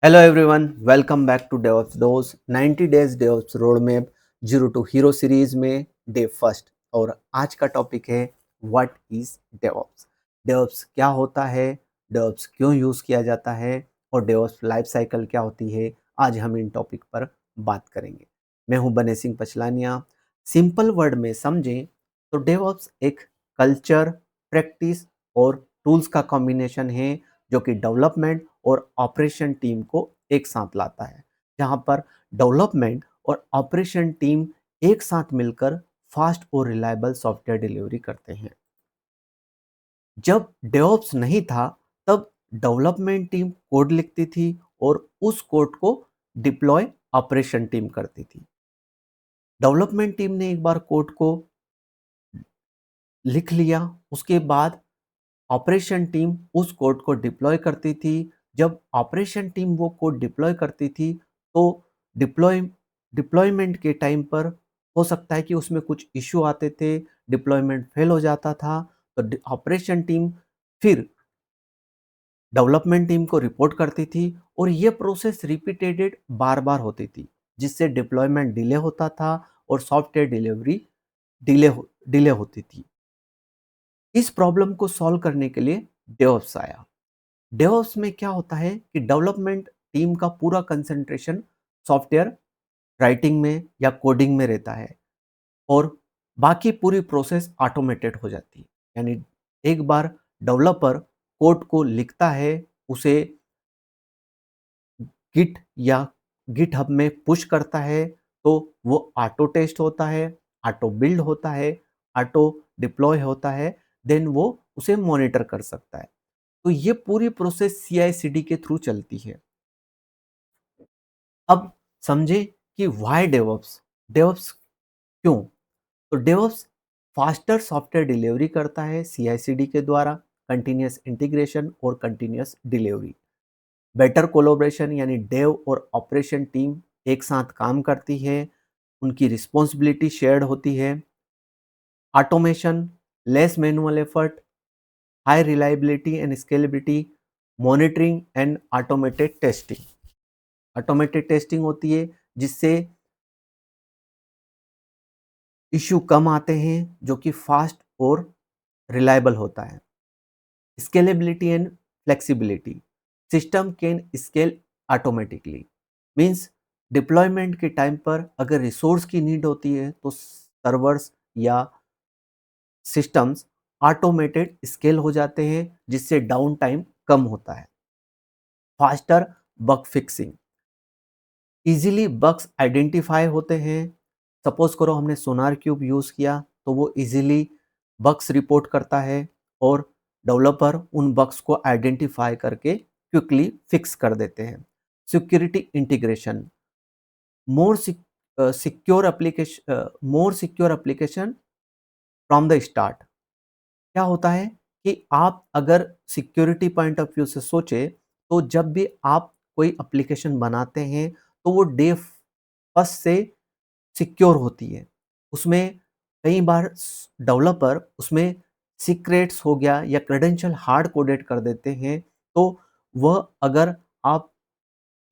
Hello everyone, welcome back to DevOps Dose 90 Days DevOps Roadmap zero to hero series में day first. और आज का topic है what is DevOps. DevOps क्या होता है, डेवऑप्स क्यों यूज़ किया जाता है और डेवऑप्स लाइफ साइकिल क्या होती है। आज हम इन टॉपिक पर बात करेंगे। मैं हूं बने सिंह पचलानिया। सिंपल वर्ड में समझें तो डेवऑप्स एक कल्चर, प्रैक्टिस और टूल्स का कॉम्बिनेशन है जो कि डेवलपमेंट और ऑपरेशन टीम को एक साथ लाता है। जहां पर डेवलपमेंट और ऑपरेशन टीम एक साथ मिलकर फास्ट और रिलायबल सॉफ्टवेयर डिलीवरी करते हैं। जब डेवऑप्स नहीं था तब डेवलपमेंट टीम कोड लिखती थी और उस कोड को डिप्लॉय ऑपरेशन टीम करती थी। डेवलपमेंट टीम ने एक बार कोड को लिख लिया, उसके बाद ऑपरेशन टीम उस कोड को डिप्लॉय करती थी। जब ऑपरेशन टीम वो कोड डिप्लॉय करती थी तो डिप्लॉयमेंट के टाइम पर हो सकता है कि उसमें कुछ इश्यू आते थे, डिप्लॉयमेंट फेल हो जाता था। तो ऑपरेशन टीम फिर डेवलपमेंट टीम को रिपोर्ट करती थी और ये प्रोसेस रिपीटेडेड बार बार होती थी, जिससे डिप्लॉयमेंट डिले होता था और सॉफ्टवेयर डिलीवरी डिले होती थी। इस प्रॉब्लम को सॉल्व करने के लिए डेवऑप्स आया। डेवऑप्स में क्या होता है कि डेवलपमेंट टीम का पूरा कंसंट्रेशन सॉफ्टवेयर राइटिंग में या कोडिंग में रहता है और बाकी पूरी प्रोसेस ऑटोमेटेड हो जाती है। यानी एक बार डेवलपर कोड को लिखता है, उसे गिट या गिटहब में पुश करता है, तो वो ऑटो टेस्ट होता है, ऑटो बिल्ड होता है, ऑटो डिप्लॉय होता है, देन वो उसे मॉनिटर कर सकता है। तो ये पूरी प्रोसेस CI/CD के थ्रू चलती है। अब समझे कि व्हाई डेवऑप्स। डेवऑप्स क्यों? तो डेवऑप्स फास्टर सॉफ्टवेयर डिलीवरी करता है CI/CD के द्वारा, कंटिन्यूअस इंटीग्रेशन और कंटिन्यूअस डिलीवरी। बेटर कोलैबोरेशन यानी डेव और ऑपरेशन टीम एक साथ काम करती है, उनकी रिस्पॉन्सिबिलिटी शेयर्ड होती है। Automation, less manual effort, high reliability and scalability, monitoring and automated testing. Automated testing होती है जिससे इश्यू कम आते हैं, जो कि फास्ट और रिलायबल होता है। Scalability and flexibility, system can scale automatically. Means deployment के टाइम पर अगर रिसोर्स की नीड होती है तो सर्वर्स या सिस्टम्स ऑटोमेटेड स्केल हो जाते हैं, जिससे डाउन टाइम कम होता है। Faster bug fixing, easily bugs identify होते हैं। सपोज करो हमने सोनार क्यूब यूज़ किया तो वो इजीली बग्स रिपोर्ट करता है और डेवलपर उन बग्स को आइडेंटिफाई करके क्विकली फिक्स कर देते हैं। Security integration, more secure application from the start. क्या होता है कि आप अगर सिक्योरिटी पॉइंट ऑफ व्यू से सोचे तो जब भी आप कोई एप्लीकेशन बनाते हैं तो वो डे फर्स्ट से सिक्योर होती है। उसमें कई बार डेवलपर उसमें सीक्रेट्स हो गया या क्रेडेंशियल हार्ड कोडेड कर देते हैं, तो वह अगर आप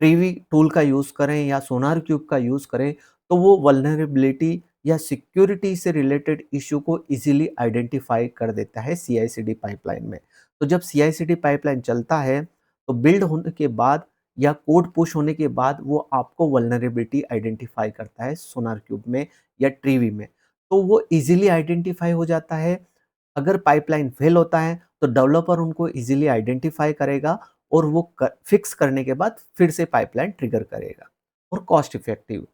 प्रीवी टूल का यूज़ करें या सोनार क्यूब का यूज़ करें तो वो वल्नरेबिलिटी या सिक्योरिटी से रिलेटेड इश्यू को इजीली आइडेंटिफाई कर देता है CI/CD पाइपलाइन में। तो जब CI/CD पाइपलाइन चलता है तो बिल्ड होने के बाद या कोड पुश होने के बाद वो आपको वल्नरेबिलिटी आइडेंटिफाई करता है सोनार क्यूब में या ट्रीवी में। तो वो इजीली आइडेंटिफाई हो जाता है। अगर पाइपलाइन फेल होता है तो डेवलपर उनको इजीली आइडेंटिफाई करेगा और वो फिक्स करने के बाद फिर से पाइपलाइन ट्रिगर करेगा। और कॉस्ट इफेक्टिव,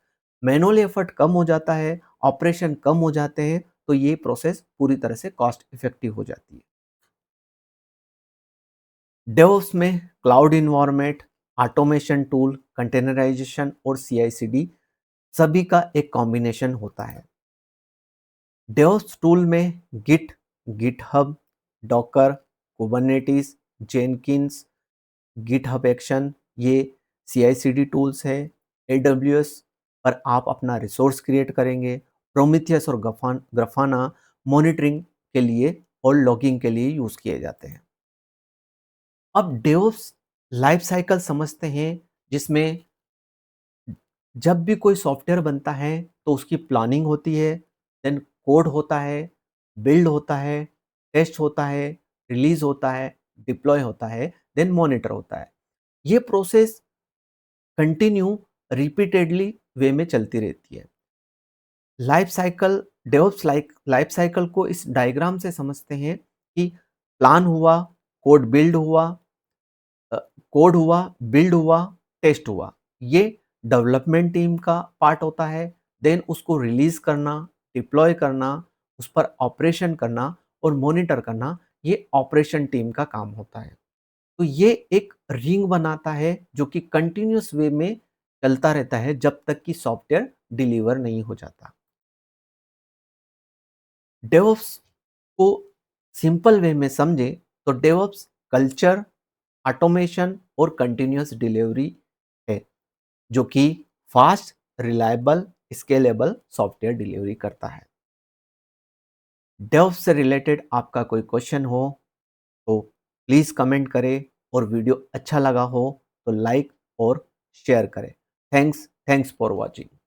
मैनुअल एफर्ट कम हो जाता है, ऑपरेशन कम हो जाते हैं, तो ये प्रोसेस पूरी तरह से कॉस्ट इफेक्टिव हो जाती है। डेवऑप्स में cloud environment, automation tool, containerisation और CI/CD सभी का एक कॉम्बिनेशन होता है। डेवऑप्स टूल में Git, GitHub, Docker, Kubernetes, Jenkins, GitHub action, ये CI/CD टूल्स है। AWS पर आप अपना रिसोर्स क्रिएट करेंगे। प्रोमीथियस और ग्राफाना मॉनिटरिंग के लिए और लॉगिंग के लिए यूज़ किए जाते हैं। अब डेवऑप्स लाइफ साइकिल समझते हैं, जिसमें जब भी कोई सॉफ्टवेयर बनता है तो उसकी प्लानिंग होती है, देन कोड होता है, बिल्ड होता है, टेस्ट होता है, रिलीज़ होता है, डिप्लॉय होता है, देन मॉनिटर होता है। ये प्रोसेस कंटिन्यू रिपीटेडली वे में चलती रहती है। Life cycle DevOps life cycle को इस डायग्राम से समझते हैं कि प्लान हुआ, कोड बिल्ड हुआ, अ, कोड हुआ, बिल्ड हुआ, टेस्ट हुआ। ये डेवलपमेंट टीम का पार्ट होता है। देन उसको रिलीज़ करना, डिप्लॉय करना, उस पर ऑपरेशन करना और मॉनिटर करना, ये ऑपरेशन टीम का काम होता है। तो ये एक रिंग बनाता है जो कि कंटिन्यूअस वे में चलता रहता है जब तक कि सॉफ्टवेयर डिलीवर नहीं हो जाता। डेवऑप्स को सिंपल वे में समझे तो डेवऑप्स कल्चर, ऑटोमेशन और कंटिन्यूअस डिलीवरी है जो कि fast, reliable, scalable software delivery करता है। डेवऑप्स से रिलेटेड आपका कोई क्वेश्चन हो तो प्लीज़ कमेंट करें और वीडियो अच्छा लगा हो तो लाइक और शेयर करें। Thanks for watching.